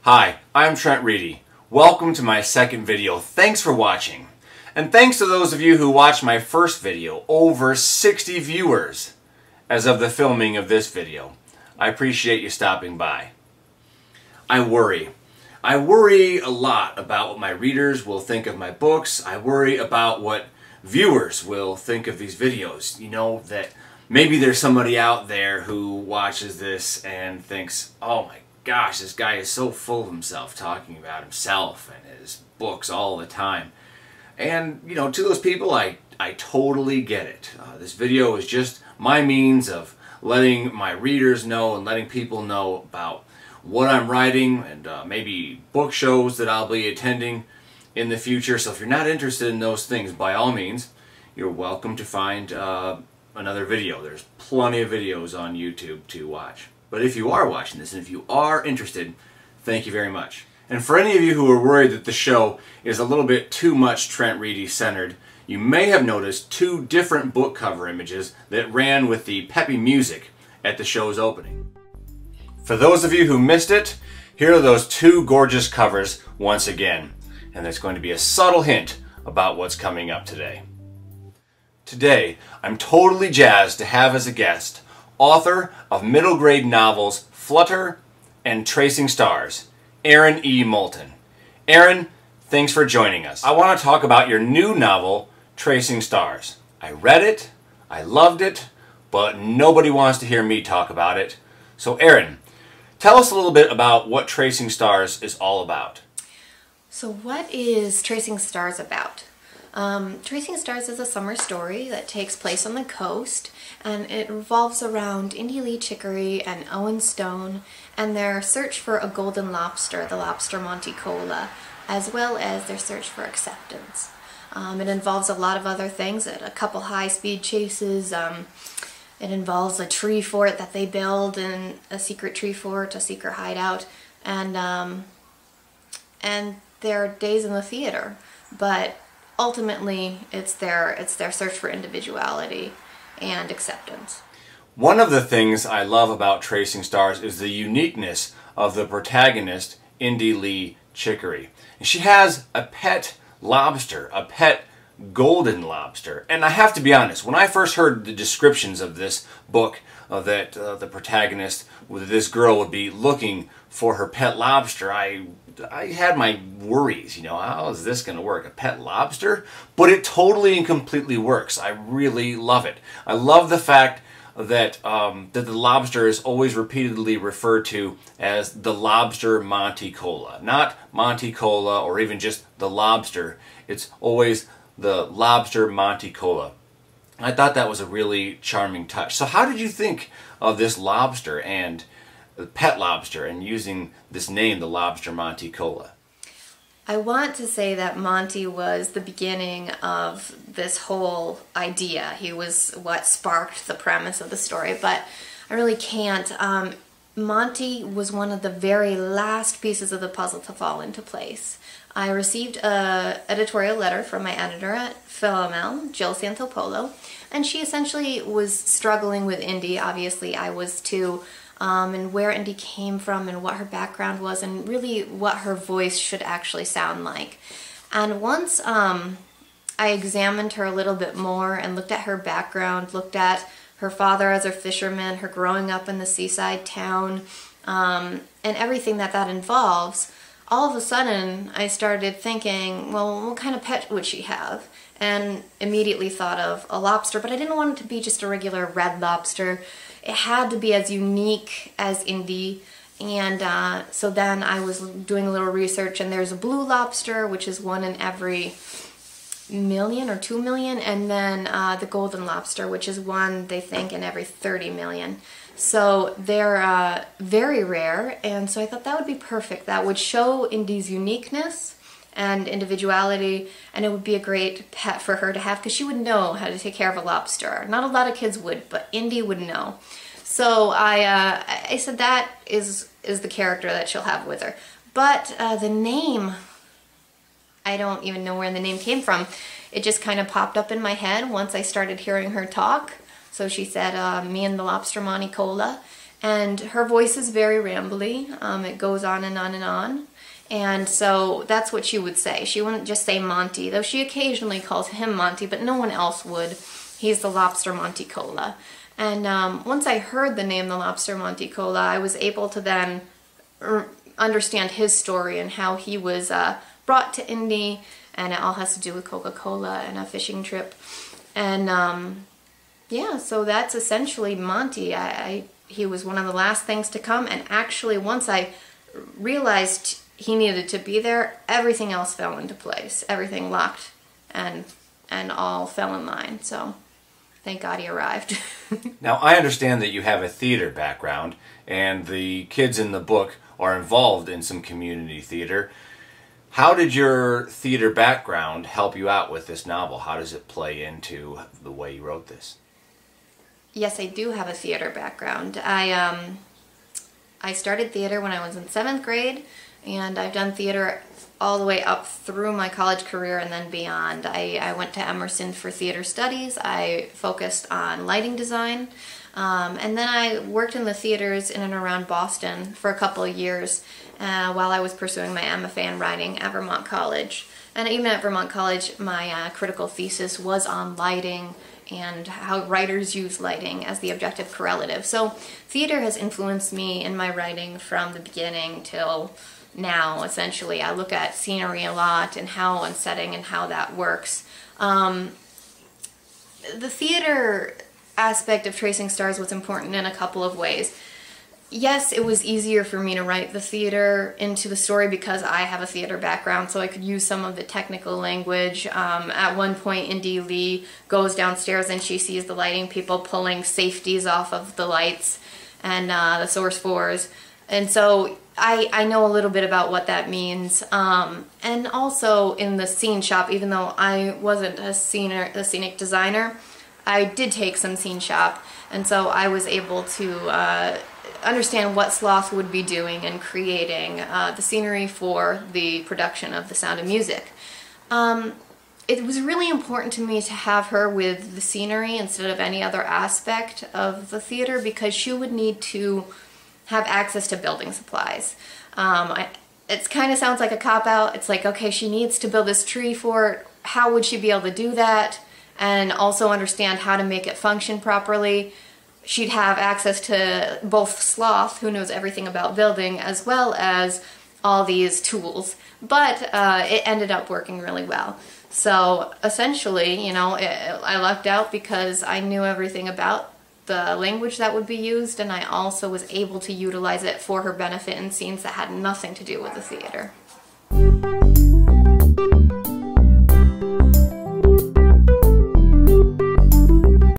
Hi, I'm Trent Reedy. Welcome to my second video. Thanks for watching. And thanks to those of you who watched my first video. Over 60 viewers as of the filming of this video. I appreciate you stopping by. I worry. I worry a lot about what my readers will think of my books. I worry about what viewers will think of these videos. You know, that maybe there's somebody out there who watches this and thinks, oh my gosh, this guy is so full of himself, talking about himself and his books all the time. And, you know, to those people, I totally get it. This video is just my means of letting my readers know and letting people know about what I'm writing and maybe book shows that I'll be attending in the future. So if you're not interested in those things, by all means, you're welcome to find another video. There's plenty of videos on YouTube to watch. But if you are watching this and if you are interested, thank you very much. And for any of you who are worried that the show is a little bit too much Trent Reedy centered, you may have noticed two different book cover images that ran with the peppy music at the show's opening. For those of you who missed it, here are those two gorgeous covers once again. And there's going to be a subtle hint about what's coming up today. Today, I'm totally jazzed to have as a guest author of middle grade novels Flutter and Tracing Stars, Erine Moulton. Erine, thanks for joining us. I want to talk about your new novel, Tracing Stars. I read it, I loved it, but nobody wants to hear me talk about it. So Erine, tell us a little bit about what Tracing Stars is all about. So what is Tracing Stars about? Tracing Stars is a summer story that takes place on the coast, and it revolves around Indy Lee Chicory and Owen Stone and their search for a golden lobster, the lobster Monticola, as well as their search for acceptance. It involves a lot of other things, a couple high-speed chases. It involves a tree fort that they build, and a secret tree fort, a secret hideout, and their days in the theater. But ultimately, it's their search for individuality and acceptance. One of the things I love about Tracing Stars is the uniqueness of the protagonist, Indy Lee Chicory. And she has a pet lobster, a pet golden lobster. And I have to be honest, when I first heard the descriptions of this book, that the protagonist, this girl, would be looking for her pet lobster, I had my worries, you know, how is this going to work? A pet lobster? But it totally and completely works. I really love it. I love the fact that that the lobster is always repeatedly referred to as the lobster Monticola. Not Monticola or even just the lobster. It's always the lobster Monticola. I thought that was a really charming touch. So how did you think of this lobster and the pet lobster and using this name, the lobster Monticola? I want to say that Monty was the beginning of this whole idea. He was what sparked the premise of the story, but I really can't. Monty was one of the very last pieces of the puzzle to fall into place. I received an editorial letter from my editor at Philomel, Jill Santopolo, and she essentially was struggling with Indy. Obviously, I was too. And where Indy came from and what her background was and really what her voice should actually sound like. And once I examined her a little bit more and looked at her background, looked at her father as a fisherman, her growing up in the seaside town, and everything that involves, all of a sudden I started thinking, well, what kind of pet would she have? And immediately thought of a lobster, but I didn't want it to be just a regular red lobster. It had to be as unique as Indy, and so then I was doing a little research, and there's a blue lobster, which is one in every million or 2 million, and then the golden lobster, which is one, they think, in every 30 million. So they're very rare, and so I thought that would be perfect. That would show Indy's uniqueness and individuality, and it would be a great pet for her to have because she would know how to take care of a lobster. Not a lot of kids would, but Indy would know. So I said that is the character that she'll have with her. But the name, I don't even know where the name came from. It just kind of popped up in my head once I started hearing her talk. So she said, me and the lobster Monticola. And her voice is very rambly. It goes on and on and on. And so that's what she would say. She wouldn't just say Monty, though she occasionally calls him Monty, but no one else would. He's the Lobster Monticola. And once I heard the name the Lobster Monticola, I was able to then understand his story and how he was brought to Indy, and it all has to do with Coca-Cola and a fishing trip. And yeah, so that's essentially Monty. He was one of the last things to come, and actually once I realized he needed to be there, everything else fell into place. Everything locked and all fell in line. So thank God he arrived. Now, I understand that you have a theater background, and the kids in the book are involved in some community theater. How did your theater background help you out with this novel? How does it play into the way you wrote this? Yes, I do have a theater background. I started theater when I was in 7th grade, and I've done theater all the way up through my college career and then beyond. I went to Emerson for theater studies. I focused on lighting design, and then I worked in the theaters in and around Boston for a couple of years while I was pursuing my MFA in writing at Vermont College. And even at Vermont College, my critical thesis was on lighting and how writers use lighting as the objective correlative. So theater has influenced me in my writing from the beginning till now, essentially. I look at scenery a lot and how and setting and how that works. The theater aspect of Tracing Stars was important in a couple of ways. Yes, it was easier for me to write the theater into the story because I have a theater background, so I could use some of the technical language. At one point, Indy Lee goes downstairs and she sees the lighting people pulling safeties off of the lights and the source fours. And so I know a little bit about what that means. And also in the scene shop, even though I wasn't a scenic designer, I did take some scene shop. And so I was able to understand what Sloth would be doing and creating the scenery for the production of The Sound of Music. It was really important to me to have her with the scenery instead of any other aspect of the theater because she would need to have access to building supplies. It kind of sounds like a cop-out. It's like, okay, she needs to build this tree fort. How would she be able to do that? And also understand how to make it function properly. She'd have access to both Sloth, who knows everything about building, as well as all these tools. But it ended up working really well. So essentially, you know, I lucked out because I knew everything about the language that would be used, and I also was able to utilize it for her benefit in scenes that had nothing to do with the theater.